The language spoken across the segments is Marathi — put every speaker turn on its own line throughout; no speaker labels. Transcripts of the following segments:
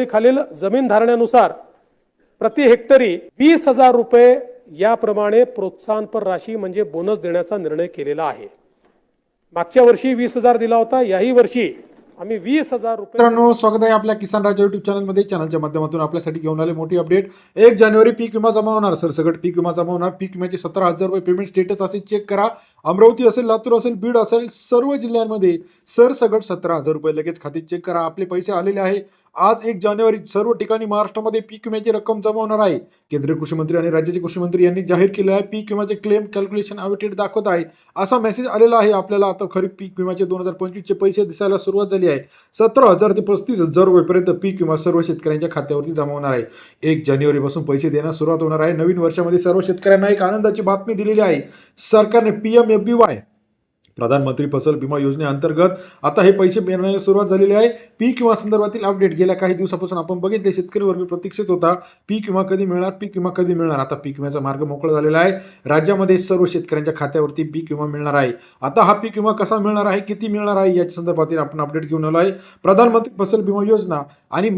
खालील जमीन धारण्यानुसार प्रति हेक्टरी 20,000 रुपये याप्रमाणे प्रोत्साहनपर राशी म्हणजे बोनस देण्याचा निर्णय केलेला आहे। मागच्या वर्षी 20,000 दिला होता, याही वर्षी आम्ही 20,000 रुपये।
मित्रांनो, स्वागत आहे आपल्या किसान राजा युट्यूब चॅनलमध्ये। चॅनलच्या माध्यमातून आपल्यासाठी घेऊन आले मोठी अपडेट। 1 जानेवारी पीक विमा जमा होणार, सरसकट पीक विमा जमा होणार। पीक विम्याचे 17,000 रुपये पेमेंट स्टेटस असेल चेक करा। अमरावती असेल, लातूर असेल, बीड असेल, सर्व जिल्ह्यांमध्ये सरसकट 17,000 रुपये लगेच खात्यात चेक करा। आपले पैसे आलेले आहे। आज 1 जानेवारी सर्व ठिकाणी महाराष्ट्रामध्ये पीक विम्याची रक्कम जमा होणार आहे। केंद्रीय कृषी मंत्री आणि राज्याचे कृषी मंत्री यांनी जाहीर केले आहे पीक विम्याचे क्लेम कॅल्क्युलेशन अवेटेड दाखवत आहे, असा मेसेज आलेला आहे आपल्याला। आता खरीप पीक विम्याचे 2025 चे पैसे दिसायला सुरुवात झाली आहे। 17,000 ते 35,000 रुपयेपर्यंत पीक विमा सर्व शेतकऱ्यांच्या खात्यावरती जमा होणार आहे। 1 जानेवारी पासून पैसे देण्यास सुरुवात होणार आहे। नवीन वर्षामध्ये सर्व शेतकऱ्यांना एक आनंदाची बातमी दिलेली आहे। सरकारने PMFBY प्रधानमंत्री फसल बीमा योजनेअंतर्गत आता हे पैसे मिळण्यास सुरुवात झालेली आहे। पीक विमा संदर्भातील अपडेट गेल्या काही दिवसापासून आपण बघितले, शेतकरी वर्ग प्रतीक्षित होता पीक विमा कधी मिळणार, पीक विमा कधी मिळणार। आता पीक विम्याचा मार्ग मोकळा झालेला आहे। राज्यामध्ये सर्व शेतकऱ्यांच्या खात्यावरती पीक विमा मिळणार आहे। आता हा पीक विमा कसा मिळणार आहे, किती मिळणार आहे याच्या संदर्भातील आपण अपडेट घेऊन आलो आहे। प्रधानमंत्री फसल बीमा योजना आणि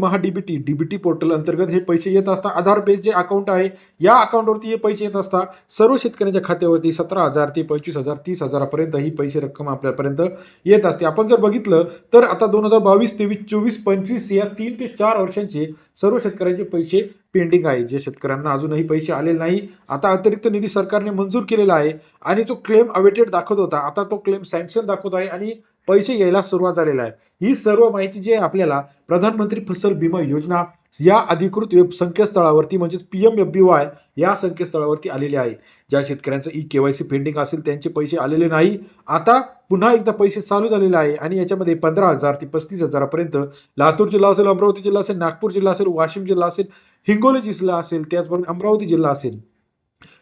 DBT पोर्टल अंतर्गत हे पैसे येत असतात। आधार बेस्ड जे अकाउंट आहे या अकाउंटवरती हे पैसे येत असतात। सर्व शेतकऱ्यांच्या खात्यावरती 17,000 ते 25,000 30,000 पर्यंत ही पैसे रक्कम आपल्यापर्यंत येत असते। आपण जर बघितलं तर आता 2022, 23, 24, 25 या 3 ते 4 वर्षांचे सर्व शेतकऱ्यांचे पैसे पेंडिंग आहे। जे शेतकऱ्यांना अजूनही पैसे आलेले नाही, आता अतिरिक्त निधी सरकारने मंजूर केलेला आहे आणि जो क्लेम अवेटेड दाखवत होता आता तो क्लेम सँक्शन दाखवत आहे आणि पैसे यायला सुरुवात झालेला आहे। ही सर्व माहिती जी आहे आपल्याला प्रधानमंत्री फसल बीमा योजना या अधिकृत वेब संकेतस्थळावरती म्हणजे PMFBY या संकेतस्थळावरती आलेले आहे। ज्या शेतकऱ्यांचं KYC पेंडिंग असेल त्यांचे पैसे आलेले नाही, आता पुन्हा एकदा पैसे चालू झालेले आहे आणि याच्यामध्ये 15,000 ते 35,000 पर्यंत लातूर जिल्हा असेल, अमरावती जिल्हा असेल, नागपूर जिल्हा असेल, वाशिम जिल्हा असेल, हिंगोली जिल्हा असेल, त्याचबरोबर अमरावती जिल्हा असेल।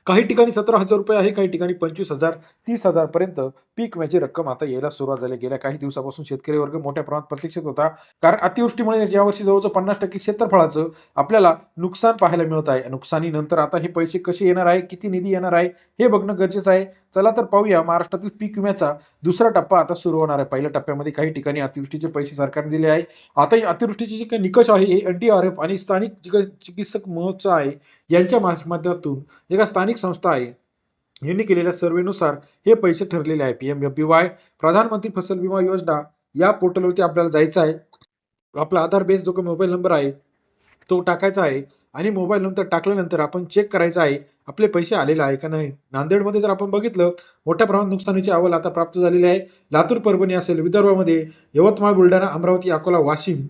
काही ठिकाणी 17,000 रुपये आहे, काही ठिकाणी 25,000 30,000 पर्यंत पीक विम्याची रक्कम आता यायला सुरुवात झाली। गेल्या काही दिवसापासून शेतकरी वर्ग मोठ्या प्रमाणात प्रतीक्षित होता, कारण अतिवृष्टीमुळे यावर्षी जवळजवळ 50% क्षेत्रफळाचं आपल्याला नुकसान पाहायला मिळत आहे। नुकसानीनंतर आता हे पैसे कसे येणार आहे, किती निधी येणार आहे हे बघणं गरजेचं आहे। चला तर पाहूया, महाराष्ट्रातील पीक विम्याचा दुसरा टप्पा आता सुरू होणार आहे। पहिल्या टप्प्यामध्ये काही ठिकाणी अतिवृष्टीचे पैसे सरकारने दिले आहे। आता या अतिवृष्टीचे जे काही निकष आहे हे NDRF आणि स्थानिक चिकित्सक महोत्सव आहे यांच्या माध्यमातून एका स्थानिक संस्था आहे यांनी केलेल्या सर्वेनुसार हे पैसे ठरलेले आहे। PMFBY प्रधानमंत्री फसल बीमा योजना या पोर्टलवरती आपल्याला जायचं आहे। आपला आधार बेस जो काही मोबाईल नंबर आहे तो टाकायचा आहे आणि मोबाईल नंबर टाकल्यानंतर आपण चेक करायचं आहे आपले पैसे आलेले आहे का नाही। नांदेडमध्ये जर आपण बघितलं, मोठ्या प्रमाणात नुकसानीचे अहवाल आता प्राप्त झालेले आहे। लातूर, परभणी असेल, विदर्भामध्ये यवतमाळ, बुलढाणा, अमरावती, अकोला, वाशिम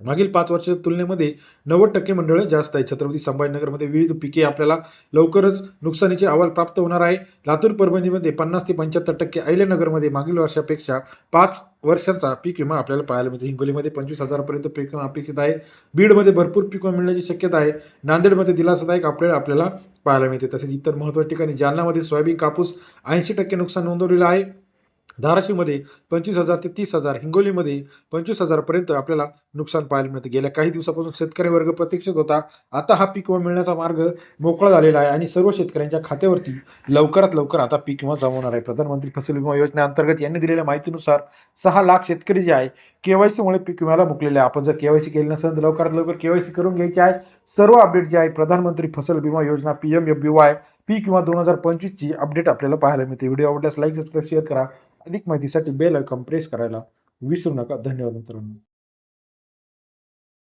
मागील 5 वर्षाच्या तुलनेमध्ये 90% मंडळ जास्त आहे। छत्रपती संभाजीनगरमध्ये विविध पिके आपल्याला लवकरच नुकसानीचे अहवाल प्राप्त होणार आहे। लातूर, परभणीमध्ये 50 ते 75%, अहिल्यानगरमध्ये मागील वर्षापेक्षा 5 वर्षांचा पीक विमा आपल्याला पाहायला मिळतो। हिंगोलीमध्ये 25,000 पर्यंत पीक विमा अपेक्षित आहे। बीडमध्ये भरपूर पीक विमा मिळण्याची शक्यता आहे। नांदेडमध्ये दिलासादायक आपल्याला पाहायला मिळते। तसेच इतर महत्त्वाच्या ठिकाणी जालनामध्ये सोयाबीन, कापूस 80% नुकसान नोंदवलेलं आहे। धाराशिवमध्ये 25,000 ते 30,000, हिंगोलीमध्ये 25,000 पर्यंत आपल्याला नुकसान पाहायला मिळते। गेल्या काही दिवसापासून शेतकरी वर्ग प्रतीक्षित होता, आता हा पीक विमा मिळण्याचा मार्ग मोकळा झालेला आहे आणि सर्व शेतकऱ्यांच्या खात्यावरती लवकरात लवकर आता पीक विमा जमा होणार आहे। प्रधानमंत्री फसल विमा योजनेअंतर्गत यांनी दिलेल्या माहितीनुसार 6 लाख शेतकरी जे आहे KYC मुळे पीक विम्याला मुकलेले आहे। आपण जर KYC केले नसेल तर लवकरात लवकर KYC करून घ्यायचे आहे। सर्व अपडेट जे आहे प्रधानमंत्री फसल बीमा योजना PMFBY पीक विमा 2025 ची अपडेट आपल्याला पाहायला मिळते। व्हिडिओ आवडल्यास लाईक, सबस्क्राईब, शेअर करा। अधिक माहितीसाठी बेल आयकॉन प्रेस करायला विसरू नका। धन्यवाद मित्रांनो।